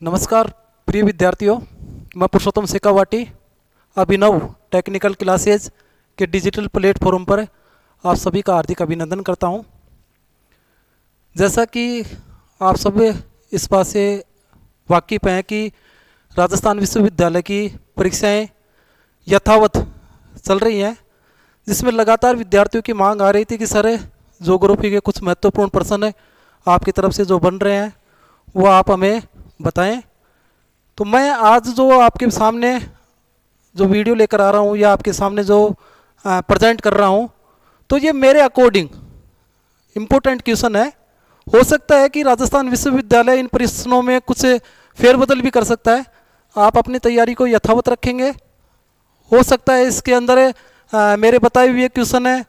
नमस्कार प्रिय विद्यार्थियों, मैं पुरुषोत्तम शेखावाटी अभिनव टेक्निकल क्लासेज के डिजिटल प्लेटफॉर्म पर आप सभी का हार्दिक अभिनंदन करता हूं। जैसा कि आप सब इस बात से वाकिफ़ हैं कि राजस्थान विश्वविद्यालय की परीक्षाएं यथावत चल रही हैं, जिसमें लगातार विद्यार्थियों की मांग आ रही थी कि सर ज्योग्राफी के कुछ महत्वपूर्ण प्रश्न आपकी तरफ से जो बन रहे हैं वो आप हमें बताएं। तो मैं आज जो आपके सामने जो वीडियो लेकर आ रहा हूँ या आपके सामने जो प्रेजेंट कर रहा हूँ, तो ये मेरे अकॉर्डिंग इम्पोर्टेंट क्वेश्चन है। हो सकता है कि राजस्थान विश्वविद्यालय इन प्रश्नों में कुछ फेरबदल भी कर सकता है। आप अपनी तैयारी को यथावत रखेंगे, हो सकता है इसके अंदर मेरे बताए हुए क्वेश्चन है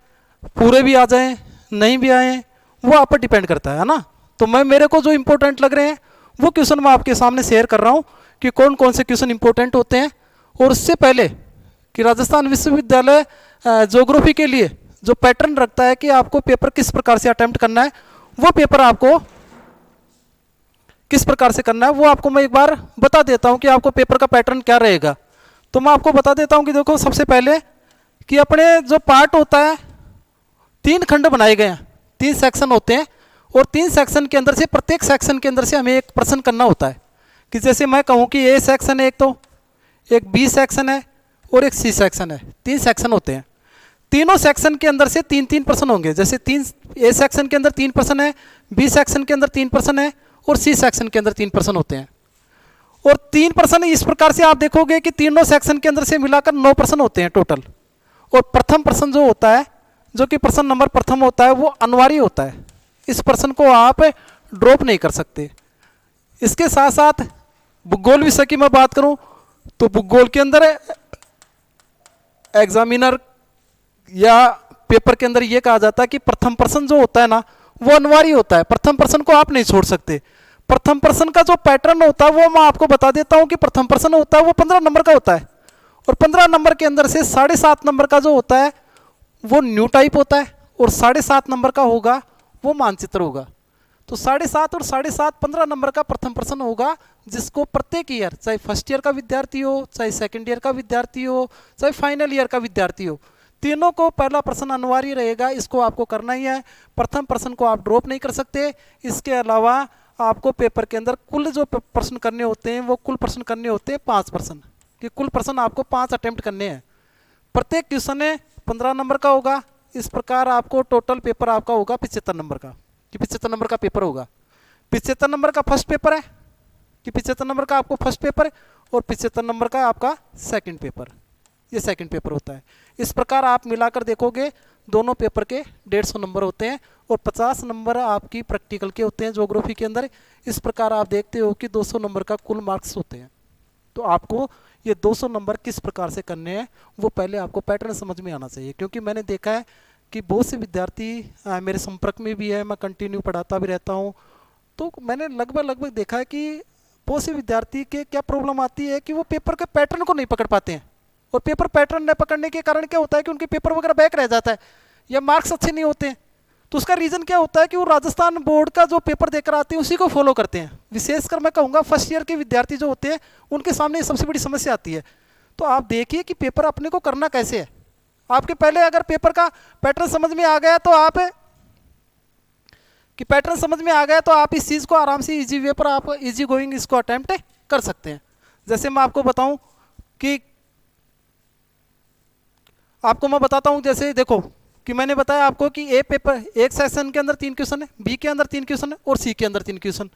पूरे भी आ जाएं, नहीं भी आए, वो आप पर डिपेंड करता है ना। तो मैं मेरे को जो इम्पोर्टेंट लग रहे हैं वो क्वेश्चन मैं आपके सामने शेयर कर रहा हूँ कि कौन कौन से क्वेश्चन इंपॉर्टेंट होते हैं। और उससे पहले कि राजस्थान विश्वविद्यालय ज्योग्राफी के लिए जो पैटर्न रखता है कि आपको पेपर किस प्रकार से अटेम्प्ट करना है, वो पेपर आपको किस प्रकार से करना है वो आपको मैं एक बार बता देता हूं कि आपको पेपर का पैटर्न क्या रहेगा। तो मैं आपको बता देता हूं कि देखो, सबसे पहले कि अपने जो पार्ट होता है 3 खंड बनाए गए हैं, 3 सेक्शन होते हैं और 3 सेक्शन के अंदर से प्रत्येक सेक्शन के अंदर से हमें एक प्रश्न करना होता है। कि जैसे मैं कहूँ कि ए सेक्शन है, एक बी सेक्शन है और एक सी सेक्शन है, 3 सेक्शन होते हैं। तीनों सेक्शन के अंदर से 3-3 प्रश्न होंगे। जैसे ए सेक्शन के अंदर 3 प्रश्न है, बी सेक्शन के अंदर 3 प्रश्न है और सी सेक्शन के अंदर 3 प्रश्न होते हैं। और 3 प्रश्न इस प्रकार से आप देखोगे कि तीनों सेक्शन के अंदर से मिलाकर 9 प्रश्न होते हैं टोटल। और प्रथम प्रश्न जो होता है, जो कि प्रश्न नंबर प्रथम होता है, वो अनिवार्य होता है। इस प्रश्न को आप ड्रॉप नहीं कर सकते। इसके साथ साथ भूगोल विषय की मैं बात करूं तो भूगोल के अंदर एग्जामिनर या पेपर के अंदर यह कहा जाता है कि प्रथम प्रश्न जो होता है ना, वो अनिवार्य होता है। प्रथम प्रश्न को आप नहीं छोड़ सकते। प्रथम प्रश्न का जो पैटर्न होता है वो मैं आपको बता देता हूं कि प्रथम प्रश्न होता है वो 15 नंबर का होता है। और 15 नंबर के अंदर से 7.5 नंबर का जो होता है वो न्यू टाइप होता है और 7.5 नंबर का होगा वो मानचित्र होगा। तो 7.5 और 7.5 15 नंबर का प्रथम प्रश्न होगा, जिसको प्रत्येक ईयर, चाहे फर्स्ट ईयर का विद्यार्थी हो, चाहे सेकंड ईयर का विद्यार्थी हो, चाहे फाइनल ईयर का विद्यार्थी हो, तीनों को पहला प्रश्न अनिवार्य रहेगा। इसको आपको करना ही है। प्रथम प्रश्न को आप ड्रॉप नहीं कर सकते। इसके अलावा आपको पेपर के अंदर कुल जो प्रश्न करने होते हैं वो कुल प्रश्न करने होते हैं 5 प्रश्न, कि कुल प्रश्न आपको 5 अटेम्प्ट करने हैं। प्रत्येक क्वेश्चन 15 नंबर का होगा। इस प्रकार आपको टोटल पेपर आपका होगा 75 नंबर का, कि 75 नंबर का पेपर होगा। 75 नंबर का फर्स्ट पेपर है, कि 75 नंबर का आपको फर्स्ट पेपर है और 75 नंबर का आपका सेकंड पेपर, ये सेकंड पेपर होता है। इस प्रकार आप मिलाकर देखोगे दोनों पेपर के 150 नंबर होते हैं और 50 नंबर आपकी प्रैक्टिकल के होते हैं ज्योग्राफी के अंदर। इस प्रकार आप देखते हो कि 200 नंबर का कुल मार्क्स होते हैं। तो आपको ये 200 नंबर किस प्रकार से करने हैं वो पहले आपको पैटर्न समझ में आना चाहिए। क्योंकि मैंने देखा है कि बहुत से विद्यार्थी मेरे संपर्क में भी है, मैं कंटिन्यू पढ़ाता भी रहता हूँ, तो मैंने लगभग देखा है कि बहुत से विद्यार्थी के क्या प्रॉब्लम आती है कि वो पेपर के पैटर्न को नहीं पकड़ पाते हैं। और पेपर पैटर्न न पकड़ने के कारण क्या होता है कि उनके पेपर वगैरह बैक रह जाता है या मार्क्स अच्छे नहीं होते हैं। तो उसका रीज़न क्या होता है कि वो राजस्थान बोर्ड का जो पेपर देकर आते हैं उसी को फॉलो करते हैं। विशेषकर मैं कहूँगा फर्स्ट ईयर के विद्यार्थी जो होते हैं उनके सामने सबसे बड़ी समस्या आती है। तो आप देखिए कि पेपर अपने को करना कैसे है। आपके पहले अगर पेपर का पैटर्न समझ में आ गया तो आप कि पैटर्न समझ में आ गया तो आप इस चीज़ को आराम से इजी वे पर आप इजी गोइंग इसको अटेम्प्ट कर सकते हैं। जैसे मैं आपको बताऊं कि आपको मैं बताता हूं, जैसे देखो कि मैंने बताया आपको कि ए पेपर एक सेक्शन के अंदर 3 क्वेश्चन है, बी के अंदर 3 क्वेश्चन है और सी के अंदर 3 क्वेश्चन।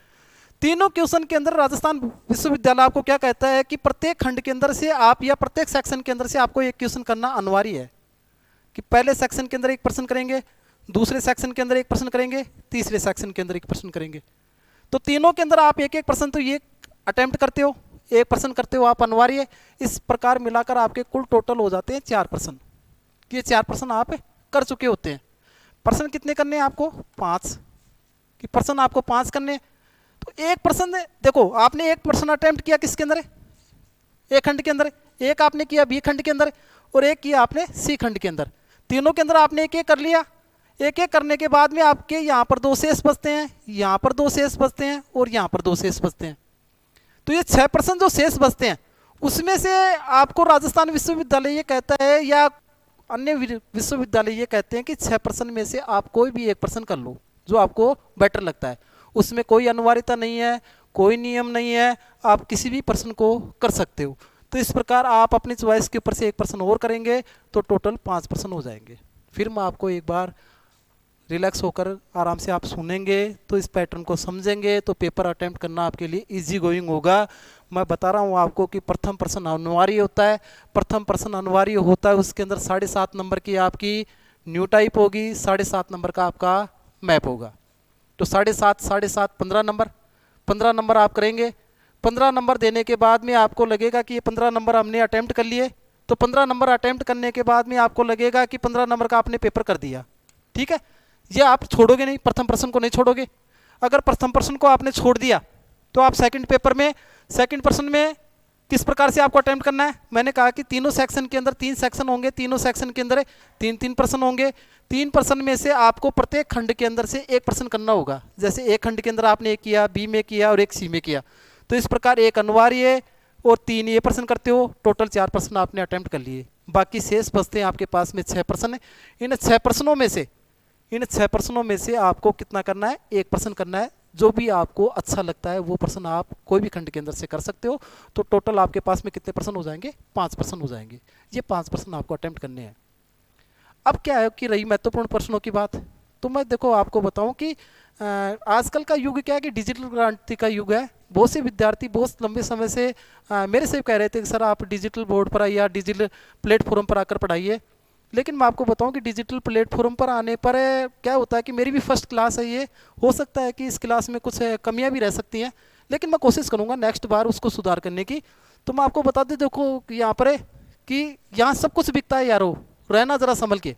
तीनों क्वेश्चन के अंदर राजस्थान विश्वविद्यालय आपको क्या कहता है कि प्रत्येक खंड के अंदर से आप या प्रत्येक सेक्शन के अंदर से आपको एक क्वेश्चन करना अनिवार्य है। कि पहले सेक्शन के अंदर एक प्रश्न करेंगे, दूसरे सेक्शन के अंदर एक प्रश्न करेंगे, तीसरे सेक्शन के अंदर एक प्रश्न करेंगे। तो तीनों के अंदर आप एक प्रश्न तो ये अटेम्प्ट करते हो, एक प्रश्न करते हो आप अनिवार्य। इस प्रकार मिलाकर आपके कुल टोटल हो जाते हैं 4 प्रश्न। ये 4 प्रश्न आप कर चुके होते हैं। प्रश्न कितने करने हैं आपको? 5। कि प्रश्न आपको 5 करने हैं। तो एक प्रश्न देखो, आपने एक प्रश्न अटेम्प्ट किया किसके अंदर? ए खंड के अंदर। एक आपने किया बी खंड के अंदर और एक किया आपने सी खंड के अंदर। तीनों के अंदर आपने एक एक कर लिया। एक एक करने के बाद में आपके यहाँ पर 2 शेष बचते हैं, यहाँ पर 2 शेष बचते हैं और यहाँ पर 2 शेष बचते हैं। तो ये 6% जो शेष बचते हैं उसमें से आपको राजस्थान विश्वविद्यालय ये कहता है या अन्य विश्वविद्यालय ये कहते हैं कि 6% में से आप कोई भी 1% कर लो जो आपको बेटर लगता है। उसमें कोई अनिवार्यता नहीं है, कोई नियम नहीं है, आप किसी भी पर्सन को कर सकते हो। तो इस प्रकार आप अपनी चॉइस के ऊपर से 1% और करेंगे तो टोटल 5% हो जाएंगे। फिर मैं आपको एक बार रिलैक्स होकर आराम से आप सुनेंगे तो इस पैटर्न को समझेंगे तो पेपर अटेम्प्ट करना आपके लिए इजी गोइंग होगा। मैं बता रहा हूँ आपको कि प्रथम प्रश्न अनिवार्य होता है। प्रथम प्रश्न अनिवार्य होता है, उसके अंदर 7.5 नंबर की आपकी न्यू टाइप होगी, 7.5 नंबर का आपका मैप होगा। तो 7.5 15 नंबर, 15 नंबर आप करेंगे। 15 नंबर देने के बाद में आपको लगेगा कि ये 15 नंबर हमने अटेम्प्ट कर लिए, तो 15 नंबर अटेम्प्ट करने के बाद में आपको लगेगा कि 15 नंबर का आपने पेपर कर दिया। ठीक है, ये आप छोड़ोगे नहीं, प्रथम प्रश्न को नहीं छोड़ोगे। अगर प्रथम प्रश्न को आपने छोड़ दिया तो आप सेकंड पेपर में, सेकंड प्रश्न में किस प्रकार से आपको अटेम्प्ट करना है। मैंने कहा कि तीनों सेक्शन के अंदर 3 सेक्शन होंगे, तीनों सेक्शन के अंदर 3-3 प्रश्न होंगे। 3 प्रश्न में से आपको प्रत्येक खंड के अंदर से 1 प्रश्न करना होगा। जैसे एक खंड के अंदर आपने एक किया, बी में किया और एक सी में किया, तो इस प्रकार एक अनिवार्य और 3 ये प्रश्न करते हो, टोटल 4 प्रश्न आपने अटेम्प्ट कर लिए। बाकी शेष बचते हैं आपके पास में 6 प्रश्न है। इन 6 प्रश्नों में से आपको कितना करना है, 1 प्रश्न करना है। जो भी आपको अच्छा लगता है वो प्रश्न आप कोई भी खंड के अंदर से कर सकते हो। तो टोटल आपके पास में कितने प्रश्न हो जाएंगे, 5 प्रश्न हो जाएंगे। ये 5 प्रश्न आपको अटेम्प्ट करने हैं। अब क्या है कि रही महत्वपूर्ण प्रश्नों की बात, तो मैं देखो आपको बताऊं कि आजकल का युग क्या है कि डिजिटल क्रांति का युग है। बहुत से विद्यार्थी बहुत लंबे समय से मेरे से कह रहे थे कि सर आप डिजिटल बोर्ड पर या डिजिटल प्लेटफॉर्म पर आकर पढ़ाइए। लेकिन मैं आपको बताऊं कि डिजिटल प्लेटफॉर्म पर आने पर क्या होता है कि मेरी भी फर्स्ट क्लास है, ये हो सकता है कि इस क्लास में कुछ कमियां भी रह सकती हैं, लेकिन मैं कोशिश करूंगा नेक्स्ट बार उसको सुधार करने की। तो मैं आपको बता दूं, देखो यहाँ पर है कि यहाँ सब कुछ बिकता है यारो, रहना ज़रा संभल के।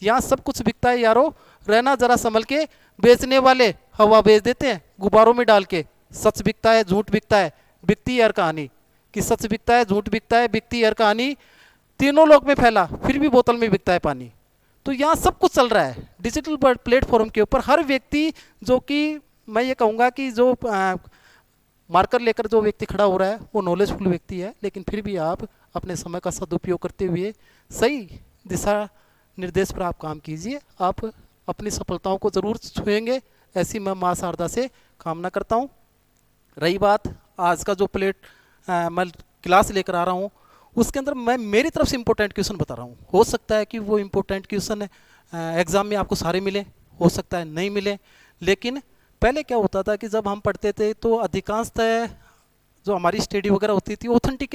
यहाँ सब कुछ बिकता है यारो, रहना ज़रा संभल के। बेचने वाले हवा बेच देते हैं गुब्बारों में डाल के। सच बिकता है, झूठ बिकता है, बिकती है हर कहानी। कि सच बिकता है, झूठ बिकता है, बिकती है हर कहानी, तीनों लोक में फैला फिर भी बोतल में बिकता है पानी। तो यहाँ सब कुछ चल रहा है डिजिटल प्लेटफॉर्म के ऊपर। हर व्यक्ति, जो कि मैं ये कहूँगा कि जो मार्कर लेकर जो व्यक्ति खड़ा हो रहा है वो नॉलेजफुल व्यक्ति है, लेकिन फिर भी आप अपने समय का सदुपयोग करते हुए सही दिशा निर्देश पर आप काम कीजिए। आप अपनी सफलताओं को ज़रूर छुएंगे, ऐसी मैं माँ शारदा से कामना करता हूँ। रही बात आज का जो मैं क्लास लेकर आ रहा हूँ, उसके अंदर मैं मेरी तरफ से इंपॉर्टेंट क्वेश्चन बता रहा हूँ। हो सकता है कि वो इंपॉर्टेंट क्वेश्चन एग्जाम में आपको सारे मिले, हो सकता है नहीं मिले। लेकिन पहले क्या होता था कि जब हम पढ़ते थे तो अधिकांशतः जो हमारी स्टडी वगैरह होती थी ऑथेंटिक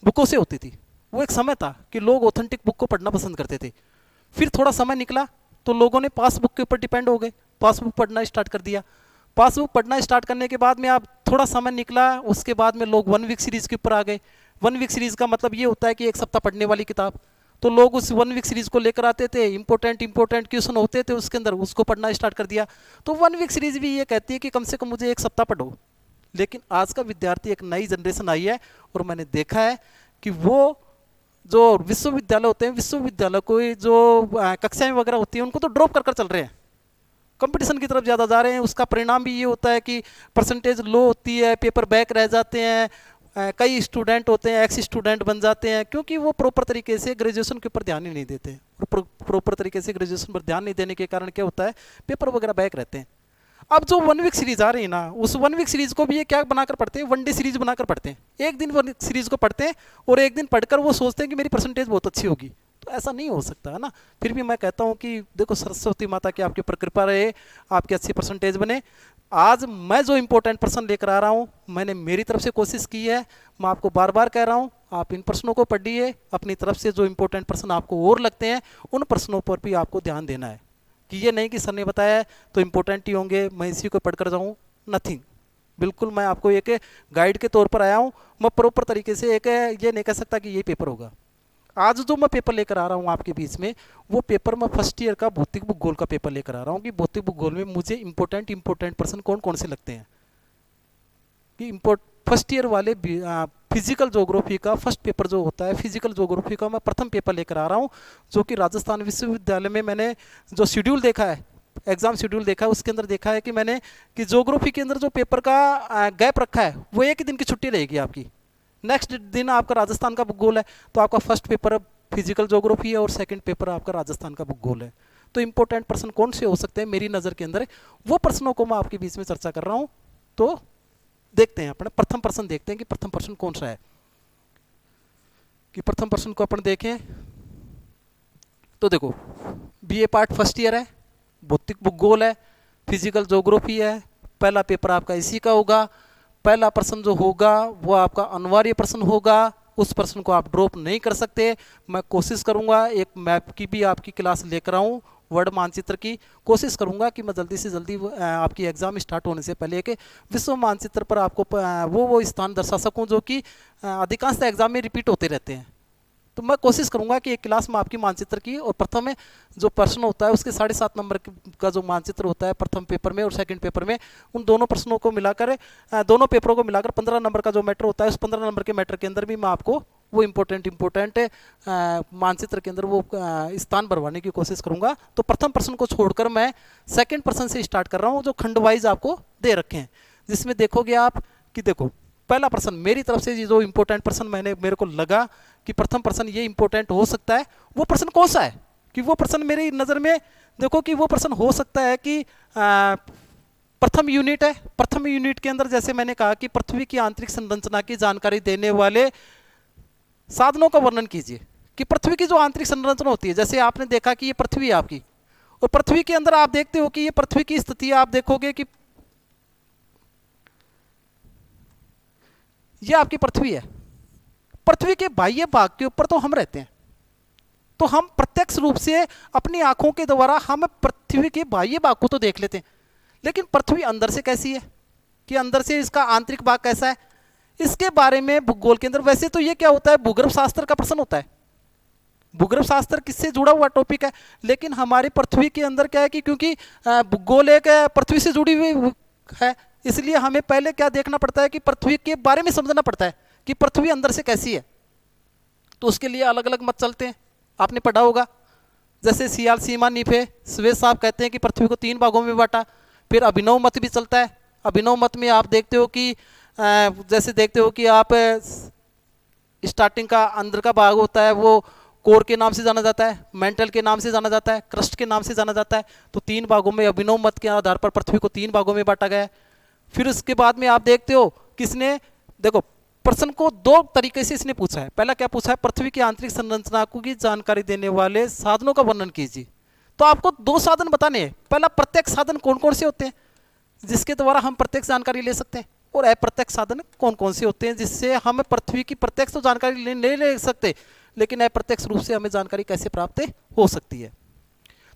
बुकों से होती थी। वो एक समय था कि लोग ऑथेंटिक बुक को पढ़ना पसंद करते थे। फिर थोड़ा समय निकला तो लोगों ने पासबुक के ऊपर डिपेंड हो गए, पासबुक पढ़ना स्टार्ट कर दिया। पासबुक पढ़ना स्टार्ट करने के बाद में आप थोड़ा समय निकला, उसके बाद में लोग 1 वीक सीरीज़ के ऊपर आ गए। 1 वीक सीरीज़ का मतलब ये होता है कि 1 सप्ताह पढ़ने वाली किताब। तो लोग उस 1 वीक सीरीज़ को लेकर आते थे, इंपॉर्टेंट क्वेश्चन होते थे उसके अंदर, उसको पढ़ना स्टार्ट कर दिया। तो 1 वीक सीरीज़ भी ये कहती है कि कम से कम मुझे 1 सप्ताह पढ़ो। लेकिन आज का विद्यार्थी, एक नई जनरेशन आई है और मैंने देखा है कि वो जो विश्वविद्यालय होते हैं, विश्वविद्यालय को जो कक्षाएं वगैरह होती हैं उनको तो ड्रॉप कर कर चल रहे हैं, कंपटीशन की तरफ ज़्यादा जा रहे हैं। उसका परिणाम भी ये होता है कि परसेंटेज लो होती है, पेपर बैक रह जाते हैं, कई स्टूडेंट होते हैं एक्स स्टूडेंट बन जाते हैं, क्योंकि वो प्रॉपर तरीके से ग्रेजुएशन के ऊपर ध्यान ही नहीं देते। और प्रॉपर तरीके से ग्रेजुएशन पर ध्यान नहीं देने के कारण क्या होता है, पेपर वगैरह बैक रहते हैं। अब जो 1 वीक सीरीज आ रही है ना, उस 1 वीक सीरीज को भी ये क्या बनाकर पढ़ते हैं, 1 डे सीरीज बनाकर पढ़ते हैं। एक दिन 1 सीरीज को पढ़ते हैं और एक दिन पढ़कर वो सोचते हैं कि मेरी परसेंटेज बहुत अच्छी होगी। तो ऐसा नहीं हो सकता है ना। फिर भी मैं कहता हूँ कि देखो, सरस्वती माता की आपके ऊपर कृपा रहे, आपकी अच्छी परसेंटेज बने। आज मैं जो इंपॉर्टेंट प्रश्न लेकर आ रहा हूँ, मैंने मेरी तरफ से कोशिश की है। मैं आपको बार बार कह रहा हूँ, आप इन प्रश्नों को पढ़िए। अपनी तरफ से जो इंपॉर्टेंट प्रश्न आपको और लगते हैं, उन प्रश्नों पर भी आपको ध्यान देना है। कि ये नहीं कि सर ने बताया है तो इम्पोर्टेंट ही होंगे, मैं इसी को पढ़कर जाऊँ, नथिंग। बिल्कुल मैं आपको एक गाइड के तौर पर आया हूँ। मैं प्रॉपर तरीके से एक ये नहीं कह सकता कि ये पेपर होगा। आज जो मैं पेपर लेकर आ रहा हूँ आपके बीच में, वो पेपर मैं फर्स्ट ईयर का भौतिक भूगोल का पेपर लेकर आ रहा हूँ कि भौतिक भूगोल में मुझे इंपॉर्टेंट प्रश्न कौन कौन से लगते हैं। कि फर्स्ट ईयर वाले फिजिकल ज्योग्राफी का फर्स्ट पेपर जो होता है, फिजिकल ज्योग्राफी का मैं प्रथम पेपर लेकर आ रहा हूँ, जो कि राजस्थान विश्वविद्यालय में मैंने जो शेड्यूल देखा है, एग्जाम शेड्यूल देखा है उसके अंदर देखा है कि मैंने कि ज्योग्राफी के अंदर जो पेपर का गैप रखा है वो एक ही दिन की छुट्टी रहेगी आपकी। नेक्स्ट दिन आपका राजस्थान का भूगोल है, तो आपका फर्स्ट पेपर फिजिकल ज्योग्राफी है और सेकंड पेपर आपका राजस्थान का भूगोल है। तो इंपॉर्टेंट प्रश्न कौन से हो सकते हैं मेरी नज़र के अंदर, वो प्रश्नों को मैं आपके बीच में चर्चा कर रहा हूँ। तो देखते हैं अपने प्रथम प्रश्न देखते हैं कि प्रथम प्रश्न कौन सा है। कि प्रथम प्रश्न को अपन देखें तो देखो, बीए पार्ट फर्स्ट ईयर है, भौतिक भूगोल है, फिजिकल ज्योग्राफी है, पहला पेपर आपका इसी का होगा। पहला प्रश्न जो होगा वो आपका अनिवार्य प्रश्न होगा, उस प्रश्न को आप ड्रॉप नहीं कर सकते। मैं कोशिश करूंगा एक मैप की भी आपकी क्लास लेकर आऊँ, वर्ड मानचित्र की कोशिश करूंगा कि मैं जल्दी से जल्दी आपकी एग्ज़ाम स्टार्ट होने से पहले एक विश्व मानचित्र पर आपको वो स्थान दर्शा सकूं जो कि अधिकांश एग्जाम में रिपीट होते रहते हैं। तो मैं कोशिश करूंगा कि एक क्लास में आपकी मानचित्र की और प्रथम में जो प्रश्न होता है उसके 7.5 नंबर का जो मानचित्र होता है प्रथम पेपर में और सेकंड पेपर में, उन दोनों प्रश्नों को मिलाकर दोनों पेपरों को मिलाकर 15 नंबर का जो मैटर होता है उस 15 नंबर के मैटर के अंदर भी मैं आपको वो इम्पोर्टेंट मानचित्र के अंदर वो स्थान भरवाने की कोशिश करूंगा। तो प्रथम प्रश्न को छोड़कर मैं सेकंड प्रश्न से स्टार्ट कर रहा हूँ जो खंड वाइज आपको दे रखे हैं, जिसमें देखोगे आप कि देखो पहला प्रश्न मेरी तरफ से जो इंपॉर्टेंट प्रश्न मेरे को लगा कि प्रथम प्रश्न ये इंपॉर्टेंट हो सकता है, वो प्रश्न कौन सा है कि वो प्रश्न मेरी नज़र में देखो कि वो प्रश्न हो सकता है कि प्रथम यूनिट है। प्रथम यूनिट के अंदर जैसे मैंने कहा कि पृथ्वी की आंतरिक संरचना की जानकारी देने वाले साधनों का वर्णन कीजिए कि पृथ्वी की जो आंतरिक संरचना होती है, जैसे आपने देखा कि ये पृथ्वी है आपकी और पृथ्वी के अंदर आप देखते हो कि ये पृथ्वी की स्थिति आप देखोगे कि ये आपकी पृथ्वी है। पृथ्वी के बाह्य भाग के ऊपर तो हम रहते हैं, तो हम प्रत्यक्ष रूप से अपनी आंखों के द्वारा हम पृथ्वी के बाह्य भाग को तो देख लेते हैं, लेकिन पृथ्वी अंदर से कैसी है कि अंदर से इसका आंतरिक भाग कैसा है, इसके बारे में भूगोल के अंदर वैसे तो ये क्या होता है भूगर्भ शास्त्र का प्रश्न होता है। भूगर्भ शास्त्र किससे जुड़ा हुआ टॉपिक है, लेकिन हमारी पृथ्वी के अंदर क्या है कि क्योंकि भूगोल एक पृथ्वी से जुड़ी हुई है, इसलिए हमें पहले क्या देखना पड़ता है कि पृथ्वी के बारे में समझना पड़ता है कि पृथ्वी अंदर से कैसी है। तो उसके लिए अलग अलग मत चलते हैं, आपने पढ़ा होगा। जैसे सियाल सीमा नीफे स्वेद साहब कहते हैं कि पृथ्वी को 3 भागों में बांटा। फिर अभिनव मत भी चलता है। अभिनव मत में आप देखते हो कि जैसे देखते हो कि आप स्टार्टिंग का अंदर का भाग होता है वो कोर के नाम से जाना जाता है, मेंटल के नाम से जाना जाता है, क्रस्ट के नाम से जाना जाता है। तो 3 भागों में अभिनव मत के आधार पर पृथ्वी को 3 भागों में बांटा गया है। फिर उसके बाद में आप देखते हो किसने देखो प्रश्न को 2 तरीके से इसने पूछा है। पहला क्या पूछा है, पृथ्वी की आंतरिक संरचना की जानकारी देने वाले साधनों का वर्णन कीजिए। तो आपको 2 साधन बताने हैं। पहला प्रत्यक्ष साधन कौन कौन से होते हैं जिसके द्वारा हम प्रत्यक्ष जानकारी ले सकते हैं, और अप्रत्यक्ष साधन कौन कौन से होते हैं जिससे हम पृथ्वी की प्रत्यक्ष तो जानकारी नहीं ले सकते, लेकिन अप्रत्यक्ष रूप से हमें जानकारी कैसे प्राप्त हो सकती है।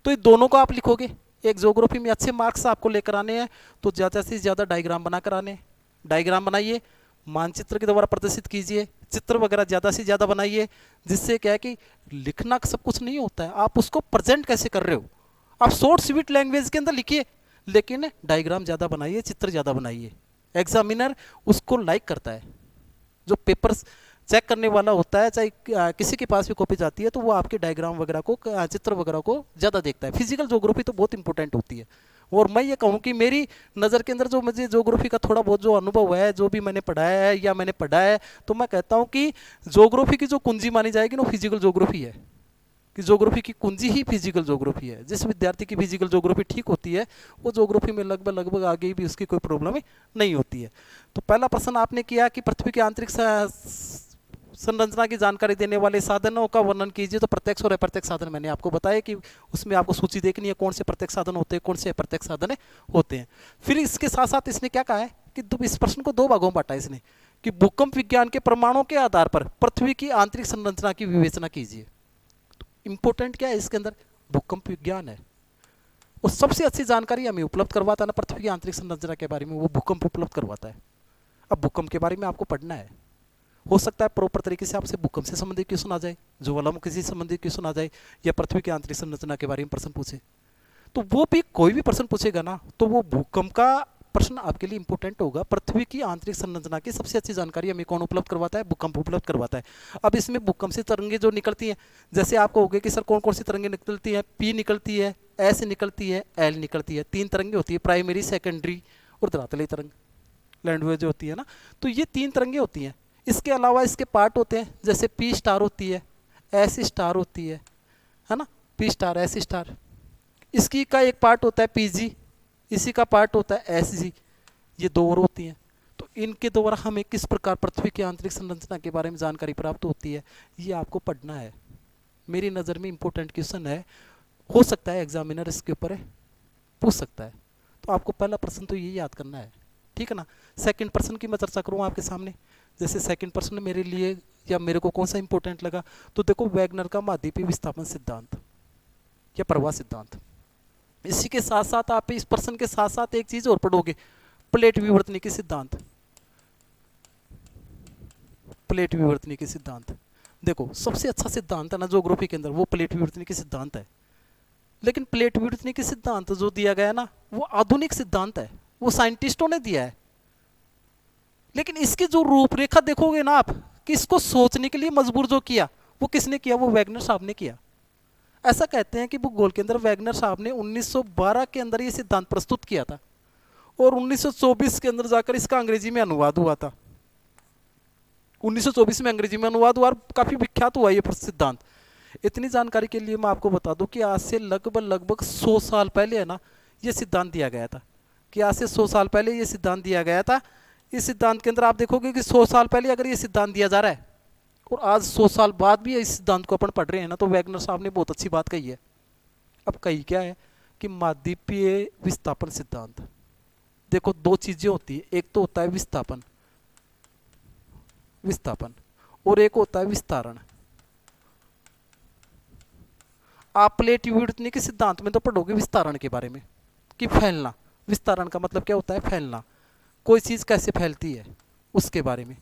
तो ये दोनों को आप लिखोगे। एक ज्योग्राफी में अच्छे मार्क्स आपको लेकर आने हैं तो ज़्यादा से ज़्यादा डायग्राम बनाकर आने। डायग्राम बनाइए, मानचित्र के द्वारा प्रदर्शित कीजिए, चित्र वगैरह ज़्यादा से ज़्यादा बनाइए, जिससे क्या है कि लिखना सब कुछ नहीं होता है, आप उसको प्रेजेंट कैसे कर रहे हो। आप शॉर्ट स्वीट लैंग्वेज के अंदर लिखिए, लेकिन डायग्राम ज़्यादा बनाइए, चित्र ज़्यादा बनाइए। एग्जामिनर उसको लाइक करता है। जो पेपर चेक करने वाला होता है, चाहे किसी के पास भी कॉपी जाती है, तो वो आपके डायग्राम वगैरह को, चित्र वगैरह को ज़्यादा देखता है। फिजिकल ज्योग्राफी तो बहुत इंपॉर्टेंट होती है। और मैं ये कहूँ कि मेरी नज़र के अंदर जो मुझे ज्योग्राफी का थोड़ा बहुत जो अनुभव है, जो भी मैंने पढ़ाया है या मैंने पढ़ा है, तो मैं कहता हूँ कि ज्योग्राफी की जो कुंजी मानी जाएगी ना, फिजिकल ज्योग्राफी है। कि ज्योग्राफी की कुंजी ही फिजिकल ज्योग्राफी है। जिस विद्यार्थी की फिजिकल ज्योग्राफी ठीक होती है, वो ज्योग्राफी में लगभग आगे भी उसकी कोई प्रॉब्लम नहीं होती है। तो पहला प्रश्न आपने किया कि पृथ्वी की आंतरिक संरचना की जानकारी देने वाले साधनों का वर्णन कीजिए। तो प्रत्यक्ष और अप्रत्यक्ष साधन मैंने आपको बताया कि उसमें आपको सूची देखनी है, कौन से प्रत्यक्ष साधन होते हैं, कौन से अप्रत्यक्ष साधन होते हैं। फिर इसके साथ साथ इसने क्या कहा है कि इस प्रश्न को 2 भागों में बांटा इसने कि भूकंप विज्ञान के प्रमाणों के आधार पर पृथ्वी की आंतरिक संरचना की विवेचना कीजिए। इंपॉर्टेंट क्या है इसके अंदर, भूकंप विज्ञान है। और सबसे अच्छी जानकारी हमें उपलब्ध करवाता है ना पृथ्वी की आंतरिक संरचना के बारे में, वो भूकंप उपलब्ध करवाता है। अब भूकंप के बारे में आपको पढ़ना है। हो सकता है प्रॉपर तरीके से आपसे भूकंप से संबंधित क्वेश्चन आ जाए, ज्वालामुखी से संबंधित क्वेश्चन आ जाए, या पृथ्वी की आंतरिक संरचना के बारे में प्रश्न पूछे। तो वो भी कोई भी प्रश्न पूछेगा ना, तो वो भूकंप का प्रश्न आपके लिए इंपॉर्टेंट होगा। पृथ्वी की आंतरिक संरचना की सबसे अच्छी जानकारी हमें कौन उपलब्ध करवाता है? भूकंप उपलब्ध करवाता है। अब इसमें भूकंप से तरंगें जो निकलती हैं, जैसे आपको हो गया कि सर कौन कौन सी तरंगें निकलती हैं? पी निकलती है, एस निकलती है, एल निकलती है। 3 तरंगें होती है, प्राइमरी, सेकेंडरी और धरातलीय तरंग, लैंडवेज जो होती है ना। तो ये 3 तरंगें होती हैं। इसके अलावा इसके पार्ट होते हैं, जैसे पी स्टार होती है, एस स्टार होती है ना, पी स्टार, एस स्टार। इसकी का एक पार्ट होता है पीजी, इसी का पार्ट होता है एसजी। ये 2 और होती हैं। तो इनके द्वारा हमें किस प्रकार पृथ्वी की आंतरिक संरचना के बारे में जानकारी प्राप्त होती है, ये आपको पढ़ना है। मेरी नज़र में इंपॉर्टेंट क्वेश्चन है, हो सकता है एग्जामिनर इसके ऊपर पूछ सकता है। तो आपको पहला प्रश्न तो ये याद करना है, ठीक है ना। सेकंड प्रश्न की मैं चर्चा करूँ आपके सामने। जैसे सेकंड प्रश्न मेरे लिए या मेरे को कौन सा इंपॉर्टेंट लगा, तो देखो वैगनर का महाद्वीपीय विस्थापन सिद्धांत या प्रवाह सिद्धांत। इसी के साथ साथ आप इस प्रश्न के साथ साथ एक चीज और पढ़ोगे, प्लेट विवर्तनिकी सिद्धांत। प्लेट विवर्तनिकी सिद्धांत देखो सबसे अच्छा सिद्धांत है ना ज्योग्राफी के अंदर, वो प्लेट विवर्तनिकी सिद्धांत है। लेकिन प्लेट विवर्तनिकी सिद्धांत जो दिया गया है ना, वो आधुनिक सिद्धांत है, वो साइंटिस्टों ने दिया है। लेकिन इसकी जो रूपरेखा देखोगे ना आप, कि इसको सोचने के लिए मजबूर जो किया, वो किसने किया? वो वैगनर साहब ने किया। ऐसा कहते हैं कि भूगोल के अंदर वैगनर साहब ने 1912 के अंदर ये सिद्धांत प्रस्तुत किया था और 1924 के अंदर जाकर इसका अंग्रेजी में अनुवाद हुआ था। 1924 में अंग्रेजी में अनुवाद हुआ और काफी विख्यात हुआ ये सिद्धांत। इतनी जानकारी के लिए मैं आपको बता दूं कि आज से लगभग 100 साल पहले है ना, ये सिद्धांत दिया गया था। कि आज से 100 साल पहले ये सिद्धांत दिया गया था। इस सिद्धांत के अंदर आप देखोगे कि 100 साल पहले अगर ये सिद्धांत दिया जा रहा है और आज 100 साल बाद भी इस सिद्धांत को अपन पढ़ रहे हैं ना, तो वैगनर साहब ने बहुत अच्छी बात कही है। अब कही क्या है कि महाद्वीपीय विस्थापन सिद्धांत। देखो 2 चीजें होती है, एक तो होता है विस्थापन, विस्थापन, और एक होता है विस्तारण। आप प्लेट विवर्तनिकी सिद्धांत में तो पढ़ोगे विस्तारण के बारे में, कि फैलना। विस्तारण का मतलब क्या होता है? फैलना, कोई चीज कैसे फैलती है उसके बारे में।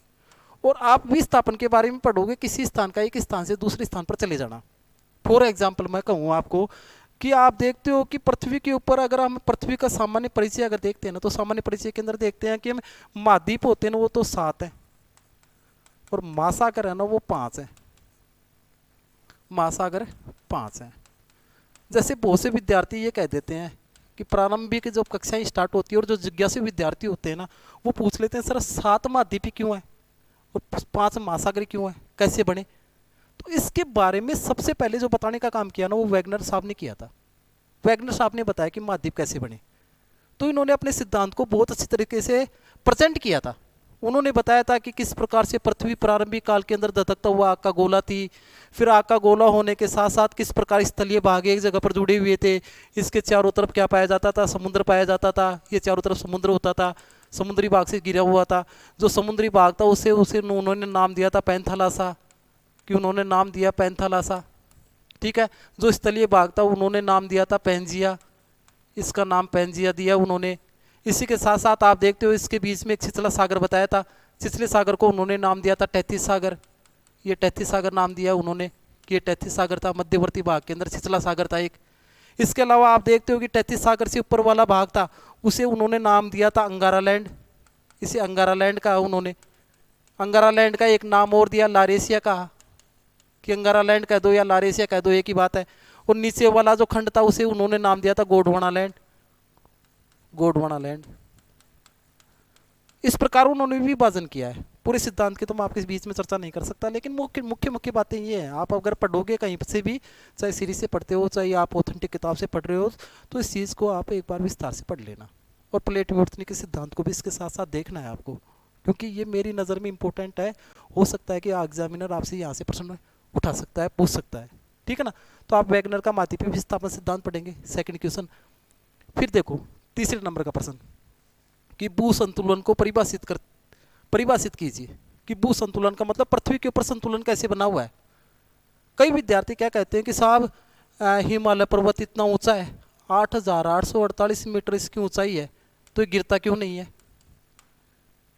और आप विस्थापन के बारे में पढ़ोगे किसी स्थान का एक स्थान से दूसरे स्थान पर चले जाना। फॉर एग्जाम्पल मैं कहूँ आपको कि आप देखते हो कि पृथ्वी के ऊपर अगर हम पृथ्वी का सामान्य परिचय अगर देखते हैं ना, तो सामान्य परिचय के अंदर देखते हैं कि हम महाद्वीप होते हैं ना, वो तो 7 है, और महासागर है ना वो 5 है। महासागर 5 है। जैसे बहुत से विद्यार्थी ये कह देते हैं कि प्रारंभिक जब कक्षाएं स्टार्ट होती है और जो जिज्ञासु विद्यार्थी होते हैं ना, वो पूछ लेते हैं सर 7 महाद्वीप क्यों है और 5 महासागर क्यों है, कैसे बने? तो इसके बारे में सबसे पहले जो बताने का काम किया ना, वो वैगनर साहब ने किया था। वैगनर साहब ने बताया कि महाद्वीप कैसे बने। तो इन्होंने अपने सिद्धांत को बहुत अच्छी तरीके से प्रेजेंट किया था। उन्होंने बताया था कि किस प्रकार से पृथ्वी प्रारंभिक काल के अंदर धधकता हुआ आग का गोला थी, फिर आग का गोला होने के साथ साथ किस प्रकार स्थलीय भाग एक जगह पर जुड़े हुए थे। इसके चारों तरफ क्या पाया जाता था? समुद्र पाया जाता था। ये चारों तरफ समुद्र होता था, समुद्री भाग से घिरा हुआ था। जो समुद्री भाग था उसे उन्होंने नाम दिया था पैंथालासा, कि उन्होंने नाम दिया पैंथालासा, ठीक है। जो स्थलीय भाग था उन्होंने नाम दिया था पैंजिया, इसका नाम पैंजिया दिया उन्होंने। इसी के साथ साथ आप देखते हो इसके बीच में एक छिछला सागर बताया था, छिछले सागर को उन्होंने नाम दिया था टैथिस सागर। ये टैथिस सागर नाम दिया उन्होंने कि ये टैथिस सागर था, मध्यवर्ती भाग के अंदर छिछला सागर था एक। इसके अलावा आप देखते हो कि टैथिस सागर से ऊपर वाला भाग था, उसे उन्होंने नाम दिया था अंगारा लैंड। इसे अंगारा लैंड कहा उन्होंने। अंगारा लैंड का एक नाम और दिया लारेशिया कहा, कि अंगारा लैंड कह दो या लारेशिया कह दो एक ही बात है। और नीचे वाला जो खंड था उसे उन्होंने नाम दिया था गोंडवाना लैंड, गोंडवाना लैंड। इस प्रकार उन्होंने विभाजन किया है। पूरे सिद्धांत की तो मैं आपके बीच में चर्चा नहीं कर सकता, लेकिन मुख्य मुख्य मुख्य बातें ये हैं। आप अगर पढ़ोगे कहीं से भी, चाहे सीरीज से पढ़ते हो चाहे आप ऑथेंटिक किताब से पढ़ रहे हो, तो इस चीज़ को आप एक बार विस्तार से पढ़ लेना। और प्लेट विवर्तनिकी के सिद्धांत को भी इसके साथ साथ देखना है आपको, क्योंकि ये मेरी नज़र में इंपॉर्टेंट है। हो सकता है कि एग्जामिनर आपसे यहाँ से प्रश्न उठा सकता है, पूछ सकता है, ठीक है ना। तो आप वैगनर का महाद्वीपीय विस्थापन सिद्धांत पढ़ेंगे, सेकंड क्वेश्चन। फिर देखो तीसरे नंबर का प्रश्न कि भू संतुलन को परिभाषित कीजिए। कि भू संतुलन का मतलब पृथ्वी के ऊपर संतुलन कैसे बना हुआ है। कई विद्यार्थी क्या कहते हैं कि साहब हिमालय पर्वत इतना ऊंचा है, 8,848 मीटर इसकी ऊंचाई है, तो ये गिरता क्यों नहीं है?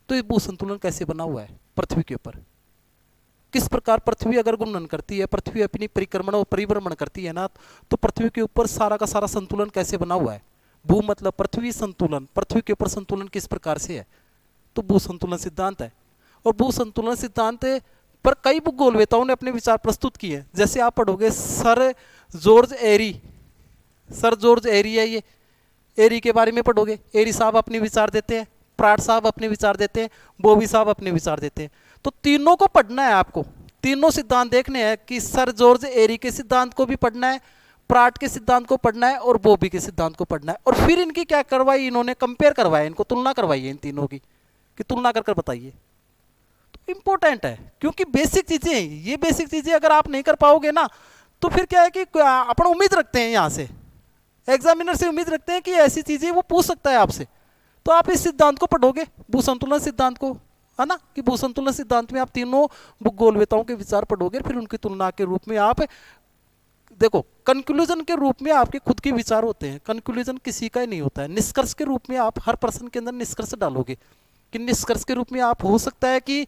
तो ये भू संतुलन कैसे बना हुआ है पृथ्वी के ऊपर? किस प्रकार पृथ्वी अगर घूर्णन करती है, पृथ्वी अपनी परिक्रमण और परिभ्रमण करती है ना, तो पृथ्वी के ऊपर सारा का सारा संतुलन कैसे बना हुआ है? भू मतलब पृथ्वी, संतुलन, पृथ्वी के ऊपर संतुलन किस प्रकार से है, तो भू संतुलन सिद्धांत है। और भू संतुलन सिद्धांत पर कई भूगोलवेताओं ने अपने विचार प्रस्तुत किए। जैसे आप पढ़ोगे सर जॉर्ज एरी, सर जॉर्ज एरी है ये, एरी के बारे में पढ़ोगे, एरी साहब अपने विचार देते हैं, प्राट साहब अपने विचार देते हैं, बोवी साहब अपने विचार देते हैं। तो तीनों को पढ़ना है आपको, तीनों सिद्धांत देखने हैं कि सर जॉर्ज एरी के सिद्धांत को भी पढ़ना है, प्राट के सिद्धांत को पढ़ना है और बोबी के सिद्धांत को पढ़ना है। और फिर इनकी क्या करवाई, इन्होंने कंपेयर करवाया, इनको तुलना करवाई है इन तीनों की, कि तुलना कर बताइए। तो इंपॉर्टेंट है, क्योंकि बेसिक चीजें हैं ये, बेसिक चीजें अगर आप नहीं कर पाओगे ना तो फिर क्या है कि अपन उम्मीद रखते हैं यहाँ से, एग्जामिनर से उम्मीद रखते हैं कि ऐसी चीजें वो पूछ सकता है आपसे। तो आप इस सिद्धांत को पढ़ोगे, भू संतुलन सिद्धांत को, है ना, कि भू संतुलन सिद्धांत में आप तीनों भूगोलवेताओं के विचार पढ़ोगे, फिर उनकी तुलना के रूप में आप देखो, कंक्लूजन के रूप में आपके खुद के विचार होते हैं, कंक्लूजन किसी का ही नहीं होता है। निष्कर्ष के रूप में आप हर पर्सन के अंदर निष्कर्ष डालोगे, कि निष्कर्ष के रूप में आप हो सकता है कि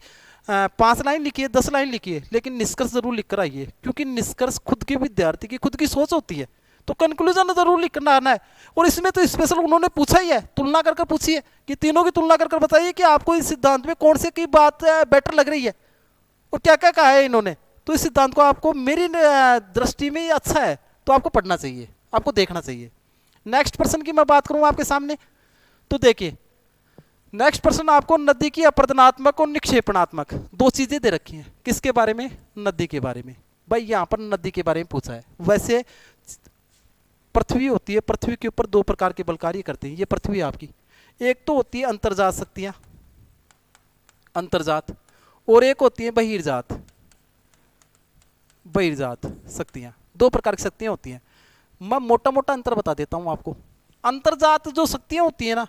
5 लाइन लिखिए, 10 लाइन लिखिए, लेकिन निष्कर्ष जरूर लिख कर आइए, क्योंकि निष्कर्ष खुद के विद्यार्थी की खुद की सोच होती है। तो कंक्लूजन जरूर लिखना आना है। और इसमें तो स्पेशल उन्होंने पूछा ही है, तुलना कर पूछी है कि तीनों की तुलना कर बताइए कि आपको इस सिद्धांत में कौन से की बात बेटर लग रही है और क्या क्या कहा है इन्होंने। तो इस सिद्धांत को आपको मेरी दृष्टि में ये अच्छा है तो आपको पढ़ना चाहिए, आपको देखना चाहिए। नेक्स्ट पर्सन की मैं बात करूं आपके सामने, तो देखिए नेक्स्ट पर्सन आपको नदी की अपरदनात्मक और निक्षेपणात्मक 2 चीजें दे रखी हैं। किसके बारे में, नदी के बारे में। भाई यहाँ पर नदी के बारे में पूछा है। वैसे पृथ्वी होती है, पृथ्वी के ऊपर 2 प्रकार के बल कार्य करते हैं। ये पृथ्वी आपकी, एक तो होती है अंतर्जात शक्तियां, अंतर्जात, और एक होती है बहिर्जात, बहिर्जात शक्तियां। 2 प्रकार की शक्तियां होती हैं। मैं मोटा मोटा अंतर बता देता हूं आपको। अंतर्जात जो शक्तियां होती है ना,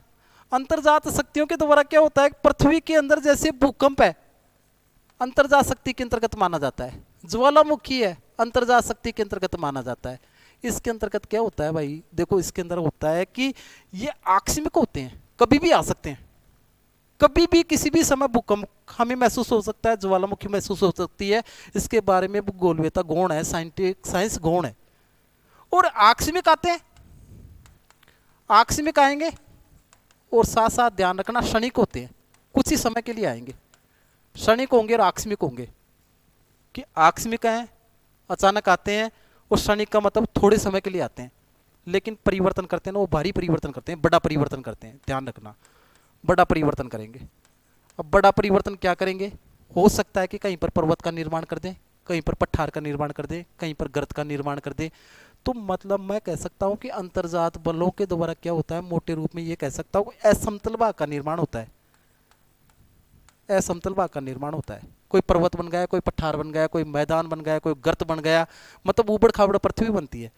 अंतर्जात शक्तियों के द्वारा क्या होता है, पृथ्वी के अंदर जैसे भूकंप है, अंतर्जात शक्ति के अंतर्गत माना जाता है। ज्वालामुखी है, अंतर्जात शक्ति के अंतर्गत माना जाता है। इसके अंतर्गत क्या होता है भाई, देखो इसके अंदर होता है कि ये आकस्मिक होते हैं, कभी भी आ सकते हैं, कभी भी किसी भी समय भूकंप हमें महसूस हो सकता है, ज्वालामुखी महसूस हो सकती है। इसके बारे में भूगोलवेता गौण है, साइंस गौण है। और आकस्मिक आते हैं, आकस्मिक आएंगे, और साथ साथ ध्यान रखना क्षणिक होते हैं, कुछ ही समय के लिए आएंगे। क्षणिक होंगे और आकस्मिक होंगे, कि आकस्मिक हैं अचानक आते हैं, और क्षणिक का मतलब थोड़े समय के लिए आते हैं, लेकिन परिवर्तन करते हैं ना, वो भारी परिवर्तन करते हैं, बड़ा परिवर्तन करते हैं। ध्यान रखना, बड़ा परिवर्तन करेंगे। अब बड़ा परिवर्तन क्या करेंगे, हो सकता है कि कहीं पर पर्वत का निर्माण कर दें, कहीं पर पठार का निर्माण कर दें, कहीं पर गर्त का निर्माण कर दें। तो मतलब मैं कह सकता हूं कि अंतर्जात बलों के द्वारा क्या होता है, मोटे रूप में ये कह सकता हूं असमतल भाग का निर्माण होता है, असमतल भाग का निर्माण होता है। कोई पर्वत बन गया, कोई पठार बन गया, कोई मैदान बन गया, कोई गर्त बन गया, मतलब ऊबड़ खाबड़ पृथ्वी बनती है।